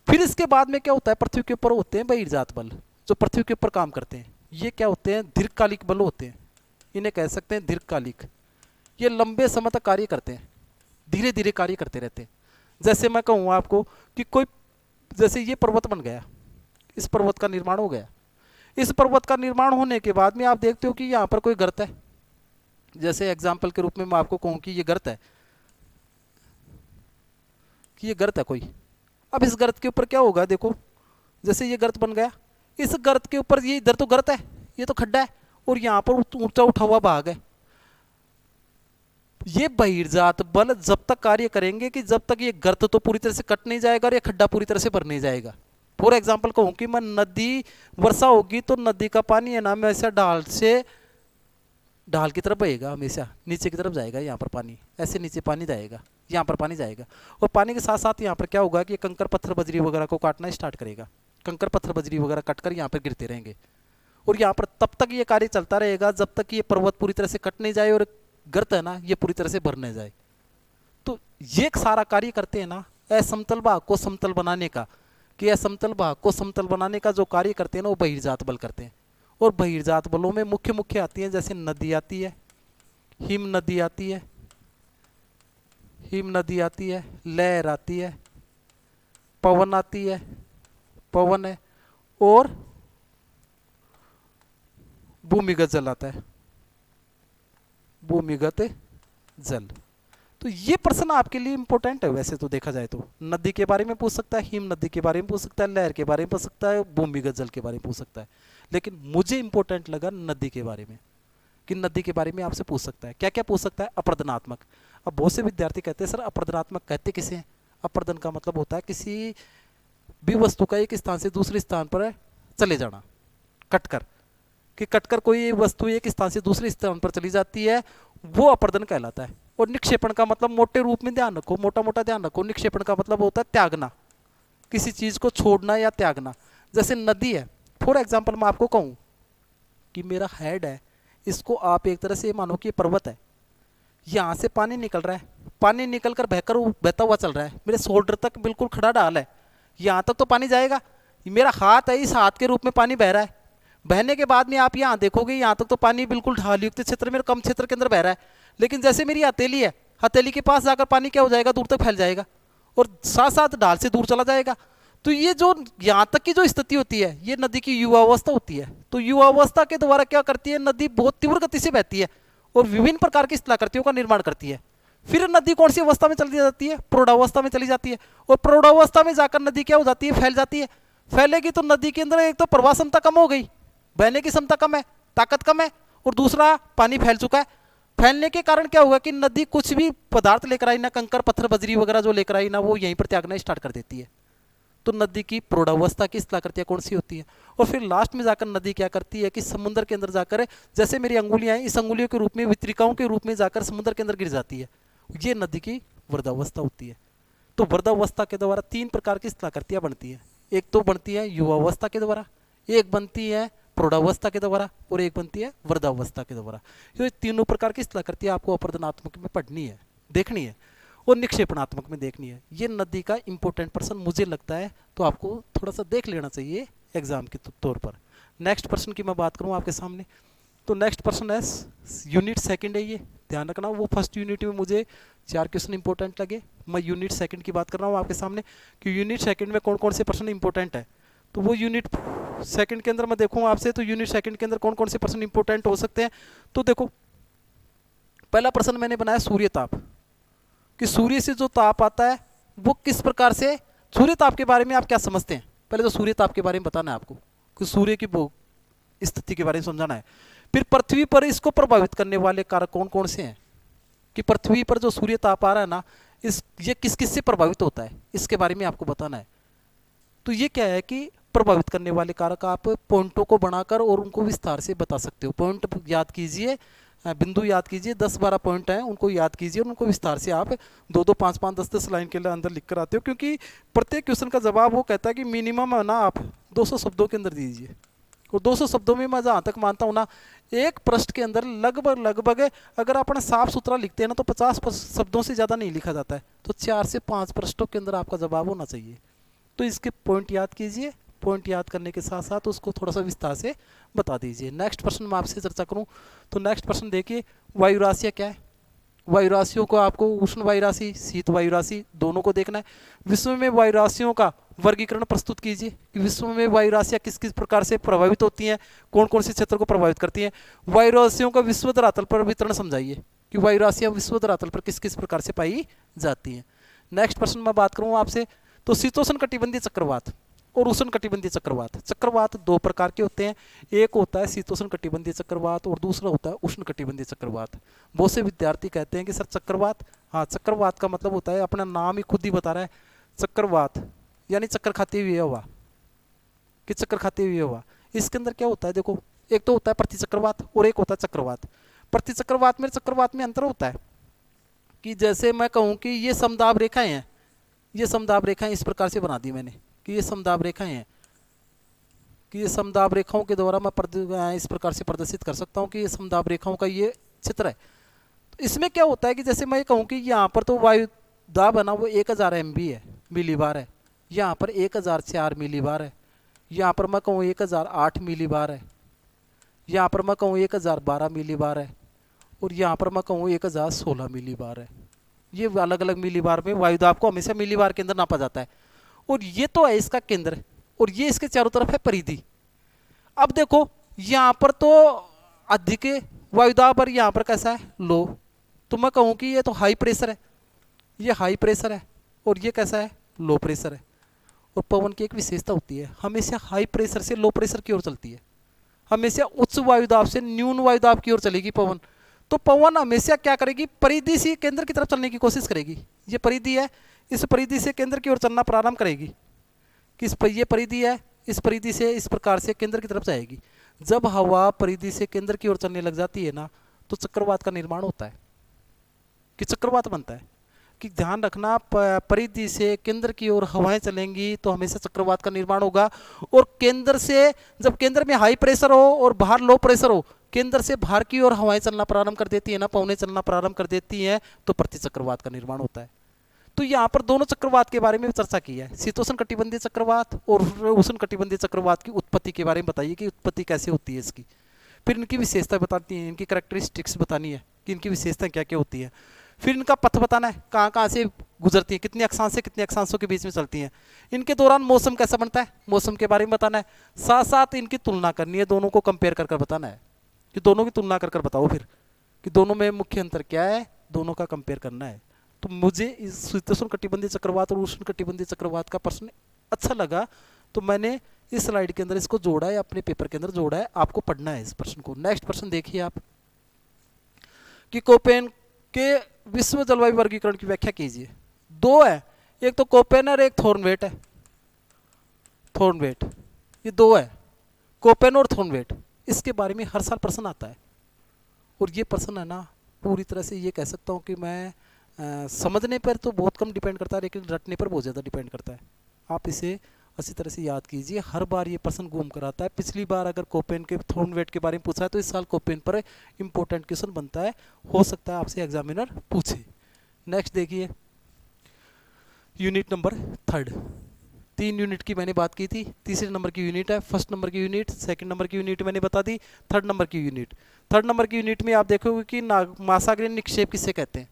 फिर इसके बाद में क्या होता है, पृथ्वी के ऊपर होते हैं बहिर्जात बल, जो पृथ्वी के ऊपर काम करते हैं। ये क्या होते हैं, दीर्घकालिक बल होते हैं, इन्हें कह सकते हैं दीर्घकालिक। ये लंबे समय तक कार्य करते हैं, धीरे धीरे कार्य करते रहते हैं। जैसे मैं कहूँ आपको कि कोई, जैसे ये पर्वत बन गया, इस पर्वत का निर्माण हो गया, इस पर्वत का निर्माण होने के बाद में आप देखते हो कि यहाँ पर कोई गर्त है। जैसे एग्जाम्पल के रूप में मैं आपको कहूँ कि ये गर्त है, कि ये गर्त है कोई। अब इस गर्त के ऊपर क्या होगा, देखो जैसे ये गर्त बन गया, इस गर्त के ऊपर, ये इधर तो गर्त है, ये तो खड्डा है, और यहाँ पर ऊंचा उठा हुआ भाग है। ये बहिर्जात बल जब तक कार्य करेंगे कि जब तक ये गर्त तो पूरी तरह से कट नहीं जाएगा और ये खड्डा पूरी तरह से भर नहीं जाएगा। फॉर एग्जाम्पल कहूँ कि मैं नदी, वर्षा होगी तो नदी का पानी है ना, हमेशा ढाल से ढाल की तरफ बहेगा, हमेशा नीचे की तरफ जाएगा। यहाँ पर पानी ऐसे नीचे पानी जाएगा, यहाँ पर पानी जाएगा, और पानी के साथ साथ यहाँ पर क्या होगा कि कंकर पत्थर बजरी वगैरह को काटना स्टार्ट करेगा। कंकर पत्थर बजरी वगैरह कटकर यहाँ पर गिरते रहेंगे, और यहाँ पर तब तक ये कार्य चलता रहेगा जब तक ये पर्वत पूरी तरह से कट नहीं जाए और गर्त है ना ये पूरी तरह से भर नहीं जाए। तो ये सारा कार्य करते हैं ना असमतल भाग को समतल बनाने का, कि असमतल भाग को समतल बनाने का जो कार्य करते हैं ना वो बहिर्जात बल करते हैं। और बहिर्जात बलों में मुख्य मुख्य आती हैं, जैसे नदी आती है, हिम नदी आती है, हिम नदी आती है, लहर आती है, पवन आती है, पवन है, और भूमिगत जल आता है, भूमिगत जल। तो ये प्रश्न आपके लिए इंपॉर्टेंट है। वैसे तो देखा जाए तो नदी के बारे में पूछ सकता है, हिम नदी के बारे में पूछ सकता है, लहर के बारे में पूछ सकता है, भूमिगत जल के बारे में पूछ सकता है, लेकिन मुझे इंपॉर्टेंट लगा नदी के बारे में, कि नदी के बारे में आपसे पूछ सकता है। क्या क्या पूछ सकता है? अपर्दनात्मक। अब बहुत से विद्यार्थी कहते हैं सर अपर्दनात्मक कहते किसे हैं? अपर्दन का मतलब होता है किसी भी वस्तु का एक स्थान से दूसरे स्थान पर चले जाना, कटकर, कि कटकर कोई वस्तु एक स्थान से दूसरे स्थान पर चली जाती है, वो अपर्दन कहलाता है। और निक्षेपण का मतलब मोटे रूप में ध्यान रखो, मोटा मोटा ध्यान रखो, निक्षेपण का मतलब होता है त्यागना, किसी चीज को छोड़ना या त्यागना। जैसे नदी है, फॉर एग्जाम्पल मैं आपको कहूं कि मेरा हेड है, इसको आप एक तरह से मानो कि पर्वत है, यहाँ से पानी निकल रहा है, पानी निकल कर बहकर बहता हुआ चल रहा है, मेरे शोल्डर तक बिल्कुल खड़ा डाल है, यहाँ तक तो पानी जाएगा। मेरा हाथ है, इस हाथ के रूप में पानी बह रहा है, बहने के बाद में आप यहाँ देखोगे यहाँ तक तो पानी बिल्कुल ढालयुक्त क्षेत्र में कम क्षेत्र के अंदर बह रहा है, लेकिन जैसे मेरी हथेली है, हथेली के पास जाकर पानी क्या हो जाएगा? दूर तक फैल जाएगा और साथ साथ ढाल से दूर चला जाएगा। तो ये जो यहाँ तक की जो स्थिति होती है, ये नदी की युवावस्था होती है। तो युवावस्था के द्वारा क्या करती है? नदी बहुत तीव्र गति से बहती है और विभिन्न प्रकार की स्थलाकृतियों का निर्माण करती है। फिर नदी कौन सी अवस्था में चली जाती है? प्रौढ़ावस्था में चली जाती है। और प्रौढ़ावस्था में जाकर नदी क्या हो जाती है? फैल जाती है। फैलेगी तो नदी के अंदर एक तो प्रवाह क्षमता कम हो गई, बहने की क्षमता कम है, ताकत कम है, और दूसरा पानी फैल चुका है। फैलने के कारण क्या होगा कि नदी कुछ भी पदार्थ लेकर आई ना, कंकर पत्थर बजरी वगैरह जो लेकर आई ना, वो यहीं पर त्यागना स्टार्ट कर देती है। तो नदी की प्रौढ़ावस्था की स्थलाकृतियाँ कौन सी होती है? और फिर लास्ट में जाकर नदी क्या करती है कि समुद्र के अंदर जाकर, जैसे मेरी अंगुलियां हैं, इस अंगुलियों के रूप में वितरिकाओं के रूप में जाकर समुद्र के अंदर गिर जाती है। ये नदी की वृद्धावस्था होती है। तो वृद्धावस्था के द्वारा 3 प्रकार की स्थलाकृतियाँ बनती है। एक तो बनती है युवावस्था के द्वारा, एक बनती है प्रौढ़ावस्था के द्वारा, और एक बनती है वृद्धावस्था के द्वारा। ये तीनों प्रकार की स्थलाकृतियाँ आपको अपर्दनात्मक में पढ़नी है, देखनी है, और निक्षेपणात्मक में देखनी है। ये नदी का इंपॉर्टेंट पर्सन मुझे लगता है, तो आपको थोड़ा सा देख लेना चाहिए एग्जाम के तौर पर। नेक्स्ट पर्सन की मैं बात करूँ आपके सामने, तो नेक्स्ट पर्सन है यूनिट सेकंड है। ये ध्यान रखना, वो फर्स्ट यूनिट में मुझे 4 क्वेश्चन इंपॉर्टेंट लगे, मैं यूनिट सेकंड की बात कर रहा हूँ आपके सामने कि यूनिट सेकंड में कौन कौन से पर्सन इंपॉर्टेंट है। तो वो यूनिट सेकंड के अंदर मैं देखूँ आपसे, तो यूनिट सेकंड के अंदर कौन कौन से पर्सन इंपॉर्टेंट हो सकते हैं। तो देखो, पहला प्रश्न मैंने बनाया सूर्य ताप, कि सूर्य से जो ताप आता है वो किस प्रकार से, सूर्य ताप के बारे में आप क्या समझते हैं? पहले तो सूर्य ताप के बारे में बताना है आपको, कि सूर्य की स्थिति के बारे में समझाना है। फिर पृथ्वी पर इसको प्रभावित करने वाले कारक कौन कौन से हैं, कि पृथ्वी पर जो सूर्य ताप आ रहा है ना, ये किस किस से प्रभावित होता है, इसके बारे में आपको बताना है। तो ये क्या है कि प्रभावित करने वाले कारक आप पॉइंटों को बनाकर और उनको विस्तार से बता सकते हो। पॉइंट याद कीजिए, बिंदु याद कीजिए, 10-12 पॉइंट हैं, उनको याद कीजिए और उनको विस्तार से आप 2-2, 5-5, 10-10 लाइन के अंदर लिख कर आते हो, क्योंकि प्रत्येक क्वेश्चन का जवाब वो कहता है कि मिनिमम है ना आप 200 शब्दों के अंदर दीजिए। और 200 शब्दों में मैं जहाँ तक मानता हूँ ना, एक पृष्ठ के अंदर लगभग अगर अपन साफ सुथरा लिखते हैं ना, तो 50 शब्दों से ज़्यादा नहीं लिखा जाता है। तो 4 से 5 पृष्ठों के अंदर आपका जवाब होना चाहिए। तो इसके पॉइंट याद कीजिए, पॉइंट याद करने के साथ साथ उसको थोड़ा सा विस्तार से बता दीजिए। नेक्स्ट प्रश्न मैं आपसे चर्चा करूं, तो नेक्स्ट प्रश्न देखिए, वायु राशियाँ क्या है? वायु राशियों को आपको उष्ण वायु राशि, शीत वायु राशि दोनों को देखना है। विश्व में वायु राशियों का वर्गीकरण प्रस्तुत कीजिए, कि विश्व में वायु राशियाँ किस किस प्रकार से प्रभावित होती हैं, कौन कौन से क्षेत्र को प्रभावित करती हैं। वायु राशियों का विश्व धरातल पर वितरण समझाइए, कि वायु राशियाँ विश्व धरातल पर किस किस प्रकार से पाई जाती हैं। नेक्स्ट प्रश्न मैं बात करूँ आपसे, तो शीतोष्ण कटिबंधीय चक्रवात और उष्ण कटिबंधीय चक्रवात। चक्रवात 2 प्रकार के होते हैं, एक होता है शीतोष्ण कटिबंधीय चक्रवात और दूसरा होता है उष्ण कटिबंधीय चक्रवात। बहुत से विद्यार्थी कहते हैं कि सर चक्रवात, हाँ चक्रवात का मतलब होता है, अपना नाम ही खुद ही बता रहा है, चक्रवात यानी चक्कर खाते हुए हवा, कि चक्कर खाते हुए हवा। इसके अंदर क्या होता है, देखो, एक तो होता है प्रतिचक्रवात और एक होता है चक्रवात। प्रतिचक्रवात में चक्रवात में अंतर होता है, कि जैसे मैं कहूँ कि ये समदाब रेखाएं हैं, ये समदाब रेखाएं इस प्रकार से बना दी मैंने, कि ये समदाब रेखाएं हैं, कि ये समदाब रेखाओं के द्वारा मैं इस प्रकार से प्रदर्शित कर सकता हूँ कि ये समदाब रेखाओं का ये चित्र है। तो इसमें क्या होता है कि जैसे मैं कहूँ कि यहाँ पर तो वायु दाब है ना, वो 1000 MB है, मिलीबार है, यहाँ पर 1004 मिलीबार है, यहाँ पर मैं कहूँ 1008 मिलीबार है, यहाँ पर मैं कहूँ 1012 मिलीबार है, और यहाँ पर मैं कहूँ 1016 मिलीबार है। ये अलग अलग मिलीबार में वायुदाब को हमेशा मिलीबार के अंदर नापा जाता है। और ये तो है इसका केंद्र, और ये इसके चारों तरफ है परिधि। अब देखो, यहाँ पर तो अधिक वायुदाब और यहाँ पर कैसा है, लो, तो मैं कहूँ कि ये तो हाई प्रेशर है, ये हाई प्रेशर है और ये कैसा है, लो प्रेशर है। और पवन की एक विशेषता होती है, हमेशा हाई प्रेशर से लो प्रेशर की ओर चलती है, हमेशा उच्च वायुदाब से न्यून वायुदाब की ओर चलेगी पवन। तो पवन हमेशा क्या करेगी, परिधि से केंद्र की तरफ चलने की कोशिश करेगी। ये परिधि है, इस परिधि से केंद्र की ओर चलना प्रारंभ करेगी। ये परिधि है, इस परिधि से इस प्रकार से केंद्र की तरफ जाएगी। जब हवा परिधि से केंद्र की ओर चलने लग जाती है ना, तो चक्रवात का निर्माण होता है, कि चक्रवात बनता है। कि ध्यान रखना, परिधि से केंद्र की ओर हवाएं चलेंगी तो हमेशा चक्रवात का निर्माण होगा। और केंद्र से, जब केंद्र में हाई प्रेशर हो और बाहर लो प्रेशर हो, केंद्र से बाहर की ओर हवाएं चलना प्रारंभ कर देती है ना, पवनें चलना प्रारंभ कर देती हैं, तो प्रति चक्रवात का निर्माण होता है। तो यहाँ पर दोनों चक्रवात के बारे में चर्चा की है, शीतोष्ण कटिबंधीय चक्रवात और उष्ण कटिबंधीय चक्रवात की उत्पत्ति के बारे में बताइए कि उत्पत्ति कैसे होती है इसकी। फिर इनकी विशेषता बताती है, इनकी कैरेक्टरिस्टिक्स बतानी है कि इनकी विशेषताएं क्या क्या होती है। फिर इनका पथ बताना है, कहाँ कहाँ से गुजरती है, कितने अक्षांश से कितने अक्षांशों के बीच में चलती हैं। इनके दौरान मौसम कैसा बनता है, मौसम के बारे में बताना है। साथ साथ इनकी तुलना करनी है, दोनों को कंपेयर कर कर बताना है कि दोनों की तुलना कर कर बताओ फिर कि दोनों में मुख्य अंतर क्या है, दोनों का कंपेयर करना है। तो मुझे इस शीतोष्ण कटिबंधीय चक्रवात और उष्ण कटिबंधीय चक्रवात का प्रश्न अच्छा लगा, तो मैंने इस स्लाइड के अंदर इसको जोड़ा है, अपने पेपर के अंदर जोड़ा है, आपको पढ़ना है इस प्रश्न को। नेक्स्ट प्रश्न देखिए आप, कि कोपेन के विश्व जलवायु वर्गीकरण की व्याख्या कीजिए। दो है, एक तो कोपेन और एक थॉर्नवेट है। थॉर्नवेट, ये दो है, कोपेन और थॉर्नवेट। इसके बारे में हर साल प्रश्न आता है, और ये प्रश्न है ना, पूरी तरह से ये कह सकता हूँ कि मैं समझने पर तो बहुत कम डिपेंड करता है, लेकिन रटने पर बहुत ज़्यादा डिपेंड करता है। आप इसे अच्छी तरह से याद कीजिए, हर बार ये प्रश्न घूम कर आता है। पिछली बार अगर कोपेन के थॉर्नवेट के बारे में पूछा है, तो इस साल कोपेन पर इंपॉर्टेंट क्वेश्चन बनता है, हो सकता है आपसे एग्जामिनर पूछे। नेक्स्ट देखिए, यूनिट नंबर 3। 3 यूनिट की मैंने बात की थी, तीसरे नंबर की यूनिट है। फर्स्ट नंबर की यूनिट, सेकंड नंबर की यूनिट मैंने बता दी, थर्ड नंबर की यूनिट। थर्ड नंबर की यूनिट में आप देखोगे कि महासागरीय निक्षेप किसे कहते हैं।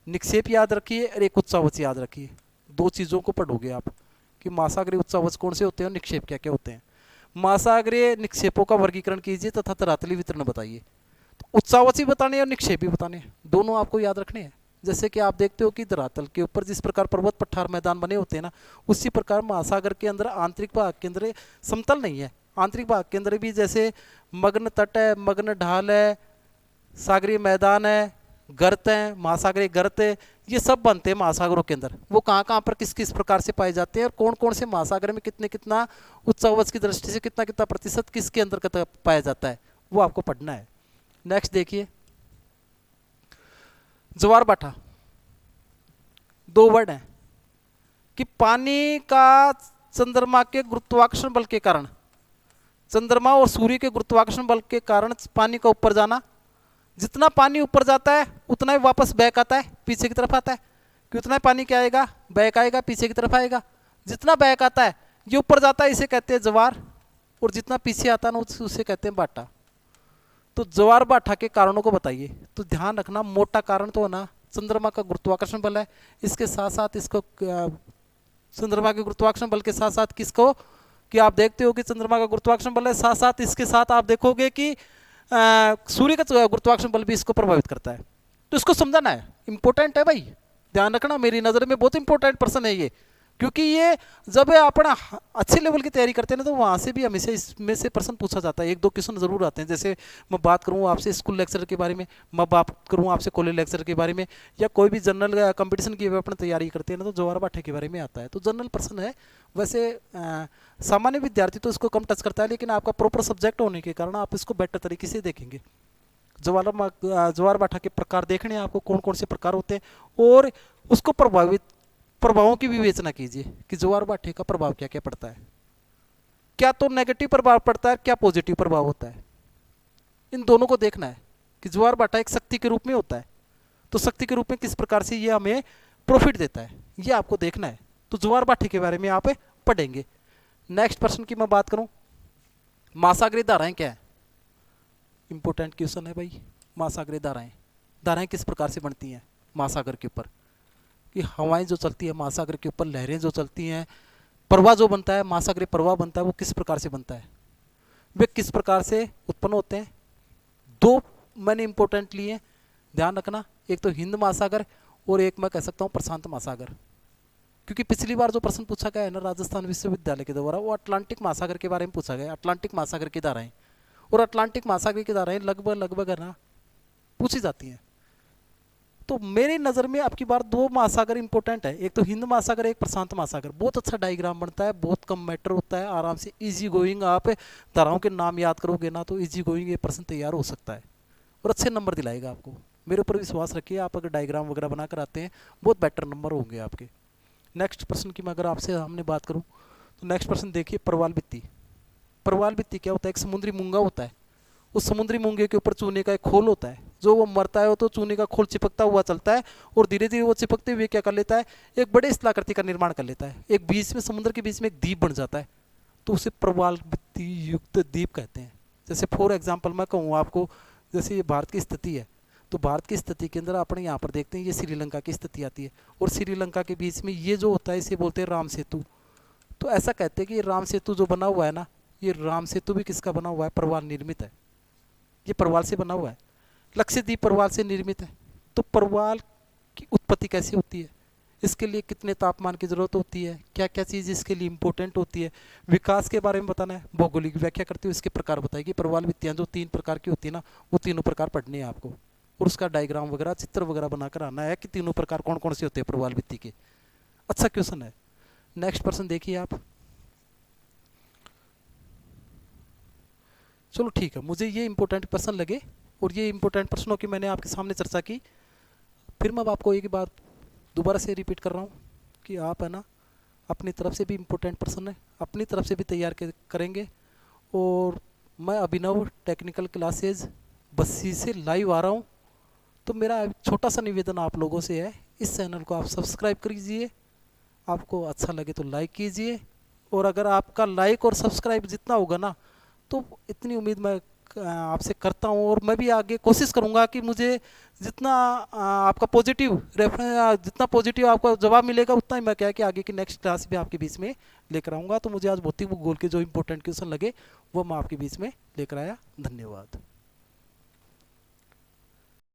निक्षेप याद रखिए और एक उच्चावच याद रखिए, दो चीज़ों को पढ़ोगे आप कि महासागरीय उच्चावच कौन से होते हैं और निक्षेप क्या क्या होते हैं। महासागरीय निक्षेपों का वर्गीकरण कीजिए तथा तरातली वितरण बताइए। तो उच्चावच भी बताने और निक्षेप भी बताने, दोनों आपको याद रखने हैं। जैसे कि आप देखते हो कि धरातल के ऊपर जिस प्रकार पर्वत पठार मैदान बने होते हैं ना, उसी प्रकार महासागर के अंदर आंतरिक भाग के अंदर समतल नहीं है, आंतरिक भाग के अंदर भी जैसे मग्न तट है, मग्न ढाल है, सागरीय मैदान है, गर्त हैं, महासागरीय गर्त है, ये सब बनते हैं महासागरों के अंदर। वो कहाँ कहाँ पर किस किस प्रकार से पाए जाते हैं और कौन कौन से महासागर में कितने कितना उच्चावच की दृष्टि से कितना कितना प्रतिशत किसके अंदर पाया जाता है, वो आपको पढ़ना है। नेक्स्ट देखिए, ज्वार भाटा, दो वर्ड हैं कि पानी का चंद्रमा के गुरुत्वाकर्षण बल के कारण, चंद्रमा और सूर्य के गुरुत्वाकर्षण बल के कारण पानी का ऊपर जाना, जितना पानी ऊपर जाता है उतना ही वापस बैक आता है, पीछे की तरफ आता है। कि उतना ही पानी क्या आएगा, बैक आएगा, पीछे की तरफ आएगा। जितना बैक आता है, ये ऊपर जाता है, इसे कहते हैं ज्वार, और जितना पीछे आता है ना उसे कहते हैं भाटा। तो ज्वार भाटा के कारणों को बताइए। तो ध्यान रखना, मोटा कारण तो है ना चंद्रमा का गुरुत्वाकर्षण बल है, इसके साथ साथ इसको चंद्रमा के गुरुत्वाकर्षण बल के साथ साथ किसको, कि आप देखते हो कि चंद्रमा का गुरुत्वाकर्षण बल है, साथ साथ इसके साथ आप देखोगे कि सूर्य का गुरुत्वाकर्षण बल भी इसको प्रभावित करता है। तो इसको समझना है, इंपॉर्टेंट है भाई, ध्यान रखना, मेरी नज़र में बहुत इंपॉर्टेंट प्रश्न है ये। क्योंकि ये जब अपना अच्छे लेवल की तैयारी करते हैं ना, तो वहाँ से भी हमेशा इसमें से प्रश्न पूछा जाता है, एक दो क्वेश्चन जरूर आते हैं। जैसे मैं बात करूँ आपसे स्कूल लेक्चर के बारे में, मैं बात करूँ आपसे कॉलेज लेक्चर के बारे में, या कोई भी जनरल कंपटीशन की अपनी तैयारी करते हैं ना, तो ज्वार भाटे के बारे में आता है। तो जनरल प्रश्न है, वैसे सामान्य विद्यार्थी तो इसको कम टच करता है, लेकिन आपका प्रॉपर सब्जेक्ट होने के कारण आप इसको बेटर तरीके से देखेंगे। ज्वार भाटा के प्रकार देखने हैं आपको, कौन कौन से प्रकार होते हैं, और उसको प्रभावों की विवेचना कीजिए कि ज्वार भाटे का प्रभाव क्या क्या पड़ता है, क्या तो नेगेटिव प्रभाव पड़ता है, क्या पॉजिटिव प्रभाव होता है। इन दोनों को देखना है कि ज्वार भाटा एक शक्ति के रूप में होता है, तो शक्ति के रूप में किस प्रकार से ये हमें प्रॉफिट देता है, ये आपको देखना है। तो ज्वार भाटे के बारे में आप पढ़ेंगे। नेक्स्ट प्रश्न की मैं बात करूं, महासागरीय धाराएं क्या है, इंपॉर्टेंट क्वेश्चन है भाई। महासागरीय धाराएं किस प्रकार से बनती हैं महासागर के ऊपर, कि हवाएं जो चलती है महासागर के ऊपर, लहरें जो चलती हैं, प्रवाह जो बनता है, महासागरीय प्रवाह बनता है, वो किस प्रकार से बनता है, वे किस प्रकार से उत्पन्न होते हैं। दो मैंने इंपॉर्टेंट लिए, ध्यान रखना, एक तो हिंद महासागर और एक मैं कह सकता हूँ प्रशांत महासागर, क्योंकि पिछली बार जो प्रश्न पूछा गया है ना राजस्थान विश्वविद्यालय के द्वारा, वो अटलांटिक महासागर के बारे में पूछा गया। अटलांटिक महासागर की धाराएं, और अटलांटिक महासागर की धाराएं लगभग लगभग है ना पूछी जाती हैं। तो मेरी नज़र में अब की बार दो महासागर इंपॉर्टेंट है, एक तो हिंद महासागर, एक प्रशांत महासागर। बहुत अच्छा डायग्राम बनता है, बहुत कम मैटर होता है, आराम से इजी गोइंग, आप धाराओं के नाम याद करोगे ना तो इजी गोइंग ये प्रश्न तैयार हो सकता है और अच्छे नंबर दिलाएगा आपको। मेरे ऊपर विश्वास रखिए, आप अगर डायग्राम वगैरह बना कर आते हैं बहुत बेटर नंबर होंगे आपके। नेक्स्ट प्रश्न की मैं अगर आपसे हमने बात करूं तो नेक्स्ट प्रश्न देखिए, परवाल भित्ति। परवाल भित्ति क्या होता है? एक समुद्री मूंगा होता है, उस समुद्री मूंगे के ऊपर चूने का एक खोल होता है, जो वो मरता है तो चूने का खोल चिपकता हुआ चलता है और धीरे धीरे वो चिपकते हुए क्या कर लेता है, एक बड़े स्थलाकृति का निर्माण कर लेता है, एक बीच में समुद्र के बीच में एक द्वीप बन जाता है, तो उसे प्रवाल भित्ति युक्त द्वीप कहते हैं। जैसे फॉर एग्जाम्पल मैं कहूँ आपको, जैसे ये भारत की स्थिति है, तो भारत की स्थिति के अंदर अपने यहाँ पर देखते हैं ये श्रीलंका की स्थिति आती है, और श्रीलंका के बीच में ये जो होता है इसे बोलते हैं राम सेतु। तो ऐसा कहते हैं कि ये राम सेतु जो बना हुआ है ना, ये राम सेतु भी किसका बना हुआ है? परवाल निर्मित है, ये परवाल से बना हुआ है। लक्षद्वीप परवाल से निर्मित है। तो परवाल की उत्पत्ति कैसे होती है, इसके लिए कितने तापमान की जरूरत होती है, क्या क्या चीज़ इसके लिए इंपॉर्टेंट होती है, विकास के बारे में बताना है, भौगोलिक व्याख्या करते हुए इसके प्रकार बताएगी। परवाल भित्तियाँ जो 3 प्रकार की होती है ना, वो तीनों प्रकार पढ़ने हैं आपको, और उसका डायग्राम वगैरह चित्र वगैरह बनाकर आना है कि तीनों प्रकार कौन कौन से होते हैं परवाल भित्ति के। अच्छा क्वेश्चन है। नेक्स्ट प्रश्न देखिए आप। चलो ठीक है, मुझे ये इंपॉर्टेंट प्रश्न लगे और ये इंपॉर्टेंट प्रश्नों की मैंने आपके सामने चर्चा की। फिर मैं आपको एक बात दोबारा से रिपीट कर रहा हूँ कि आप है ना अपनी तरफ से भी इंपॉर्टेंट प्रश्न है अपनी तरफ से भी तैयार करेंगे। और मैं अभिनव टेक्निकल क्लासेज बस्सी से लाइव आ रहा हूँ, तो मेरा छोटा सा निवेदन आप लोगों से है, इस चैनल को आप सब्सक्राइब कीजिए, आपको अच्छा लगे तो लाइक कीजिए, और अगर आपका लाइक और सब्सक्राइब जितना होगा ना, तो इतनी उम्मीद मैं आपसे करता हूँ, और मैं भी आगे कोशिश करूँगा कि मुझे जितना आपका पॉजिटिव रेफरेंस, जितना पॉजिटिव आपका जवाब मिलेगा उतना ही मैं क्या है कि आगे की नेक्स्ट क्लास भी आपके बीच में लेकर आऊँगा। तो मुझे आज भौतिक भूगोल के जो इंपॉर्टेंट क्वेश्चन लगे वो मैं आपके बीच में लेकर आया। धन्यवाद।